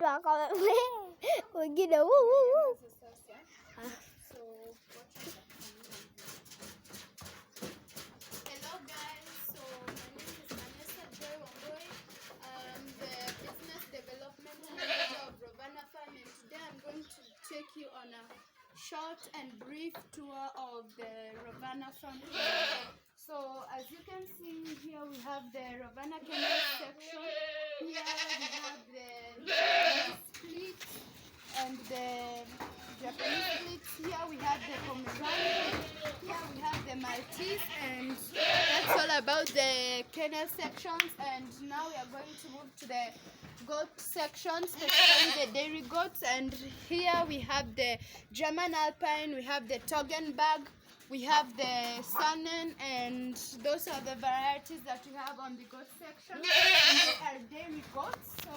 wako wengine woo. Take you on a short and brief tour of the Ravana farm. So as you can see here, we have the Ravana kennel section. Here we have the Japanese split and the Japanese splits. Here we have the Pomeranian. Here we have the Maltese, and that's all about the kennel sections. And now we are going to move to the goat sections, especially the dairy goats. And here we have the German Alpine, we have the Toggenburg, we have the Sannen, and those are the varieties that we have on the goat section. And they are dairy goats. So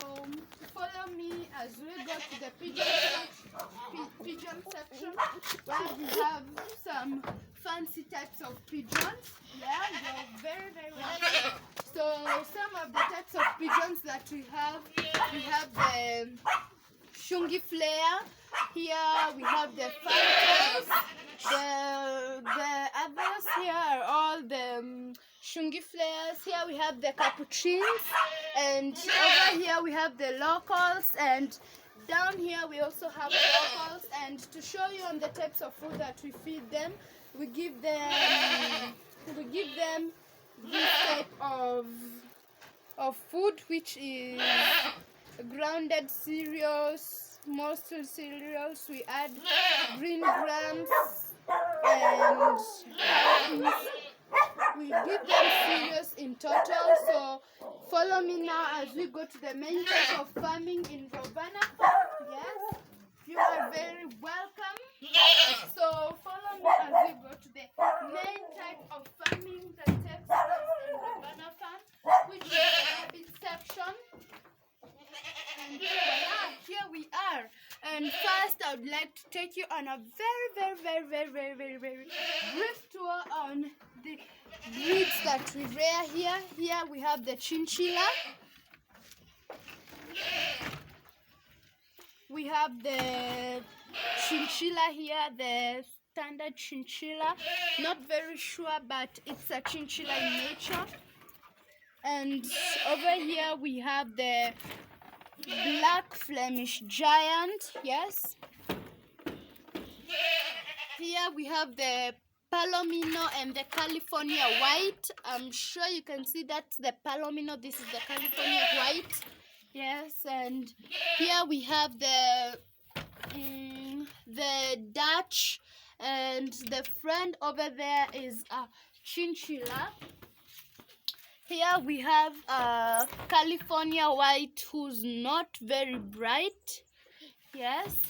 follow me as we go to the pigeon section, where we have some fancy types of pigeons. Yeah, they're very, very well. So some of the types of pigeons that we have the Shungi flare. Here we have the phantoms. The others here are all the Shungi flares. Here we have the capuchins, and over here we have the locals, and down here we also have locals. And to show you on the types of food that we feed them, we give them this type of food, which is grounded cereals, mustard cereals. We add green grams and we give them cereals in total. So follow me now as we go to the main type of farming in Ravana. Yes, you are very welcome. So follow me as we go to the main type of farming that takes place in Ravana farm, which is the rabbit section. And here we are. And first I would like to take you on a very brief tour on the breeds that we rear here. Here we have the Chinchilla. We have the Chinchilla here, the standard Chinchilla. Not very sure, but it's a Chinchilla in nature. And over here we have the Black Flemish Giant. Yes. Here we have the Palomino and the California White. I'm sure you can see that's the Palomino. This is the California White. Yes, and here we have the Dutch, and the friend over there is a Chinchilla. Here we have a California White who's not very bright. Yes.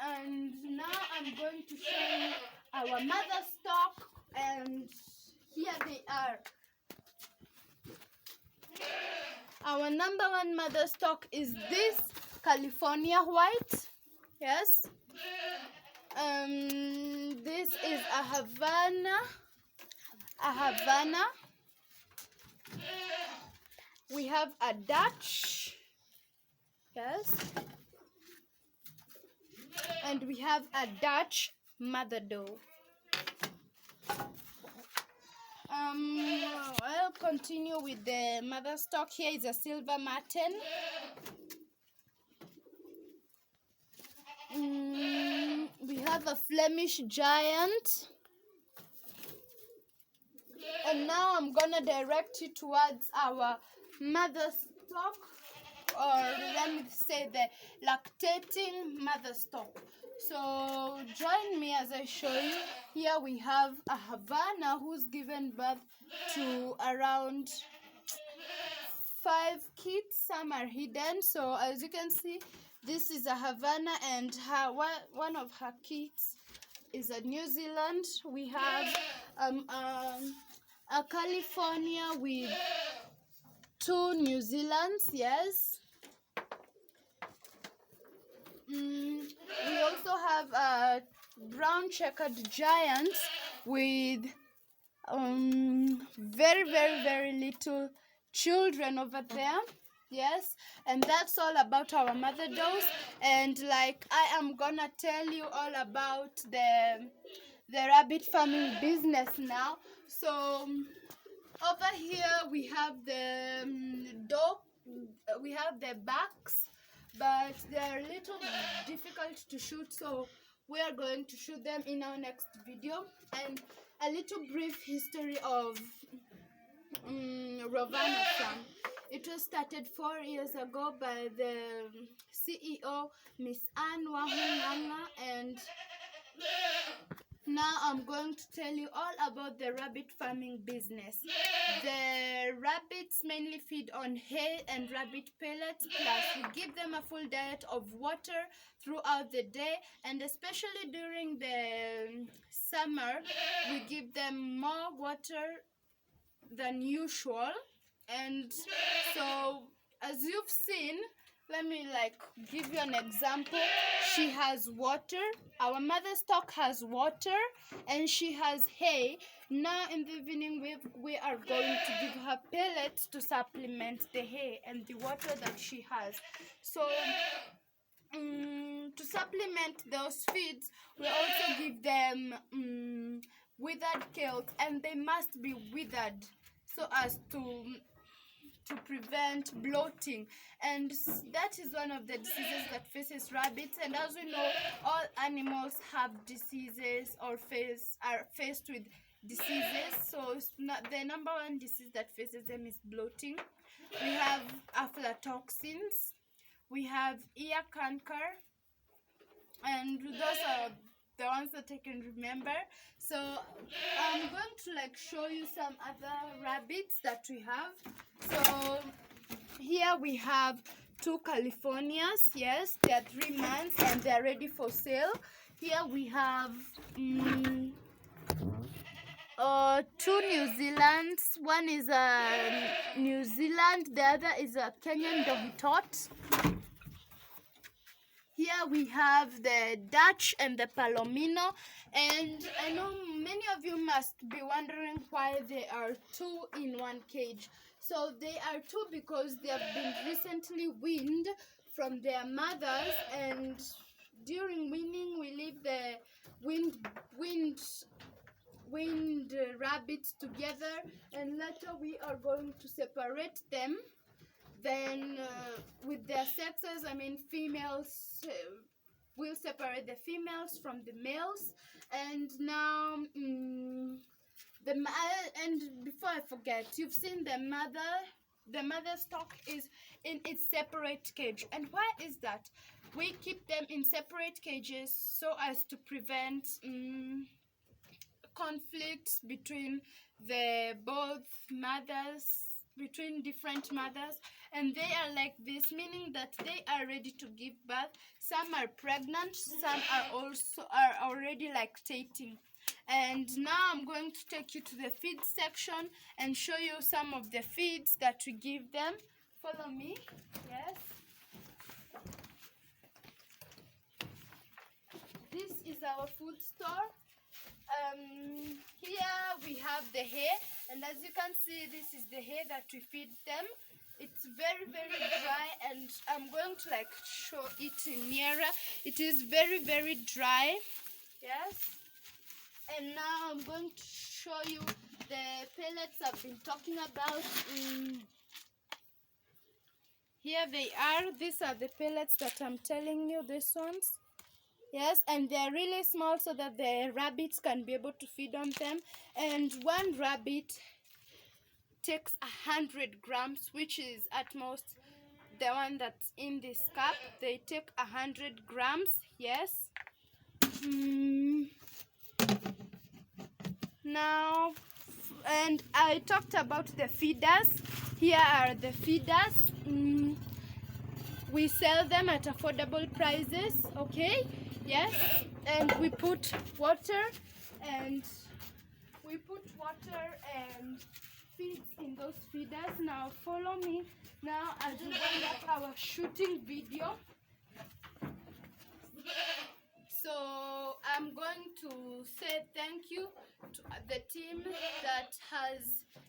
And now I'm going to show you our mother stock, and here they are. Our number one mother stock is this California White. Yes. This is a Havana. We have a Dutch. Yes. And we have a Dutch mother doe. I'll continue with the mother stock. Here is a silver marten. We have a Flemish giant. And now I'm gonna direct you towards our mother stock, or let me say the lactating mother stock. So join me as I show you. Here we have a Havana who's given birth to around 5 kids. Some are hidden. So as you can see, this is a Havana, and one of her kids is a New Zealand. We have a California with 2 New Zealands. Yes. We also have a brown checkered giant with very little children over there. Yes, and that's all about our mother does. And like I am gonna tell you all about the rabbit farming business now. So over here we have the dog, we have the backs, but they are a little difficult to shoot, so we are going to shoot them in our next video. And a little brief history of Rovana Farm. It was started 4 years ago by the CEO, Miss Anne Wahunganga, and now I'm going to tell you all about the rabbit farming business. The rabbits mainly feed on hay and rabbit pellets, plus we give them a full diet of water throughout the day, and especially during the summer, we give them more water than usual. And so as you've seen, let me like give you an example. She has water, our mother stock has water, and she has hay. Now in the evening we are going to give her pellets to supplement the hay and the water that she has. So to supplement those feeds, we also give them withered kales, and they must be withered so as to prevent bloating, and that is one of the diseases that faces rabbits. And as we know, all animals have diseases or are faced with diseases. So the number one disease that faces them is bloating. We have aflatoxins, we have ear canker, and those are the ones that I can remember. So I'm going to like show you some other rabbits that we have. So here we have 2 Californias. Yes, they are 3 months and they are ready for sale. Here we have 2 New Zealands. One is a New Zealand, the other is a Kenyan doggy tot. Here we have the Dutch and the Palomino, and I know many of you must be wondering why they are 2 in 1 cage. So they are 2 because they have been recently weaned from their mothers, and during weaning we leave the weaned rabbits together, and later we are going to separate them. Then with their sexes, I mean females, we'll separate the females from the males. And now and before I forget, you've seen the mother stock is in its separate cage. And why is that? We keep them in separate cages so as to prevent conflicts between both mothers, between different mothers, and they are like this, meaning that they are ready to give birth. Some are pregnant, some are already lactating. And now I'm going to take you to the feed section and show you some of the feeds that we give them. Follow me. Yes, this is our food store. Here we have the hay, and as you can see, this is the hay that we feed them. It's very dry, and I'm going to like show it nearer. It is very dry. Yes, and now I'm going to show you the pellets I've been talking about. Here they are. These are the pellets that I'm telling you, these ones. Yes, and they're really small so that the rabbits can be able to feed on them. And 1 rabbit takes 100 grams, which is at most the one that's in this cup. They take 100 grams. Yes. Now, and I talked about the feeders. Here are the feeders. We sell them at affordable prices. Okay. Yes, and we put water and feeds in those feeders. Now follow me now as we wind up our shooting video. So I'm going to say thank you to the team that has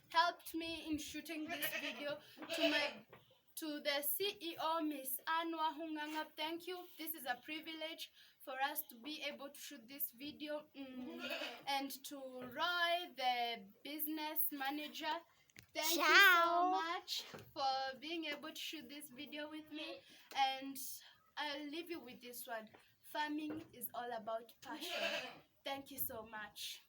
helped me in shooting this video, to my To the CEO, Miss Anwa Hunganga, thank you. This is a privilege for us to be able to shoot this video. And to Roy, the business manager, thank you so Ciao. much for being able to shoot this video with me. And I'll leave you with this one. Farming is all about passion. Thank you so much.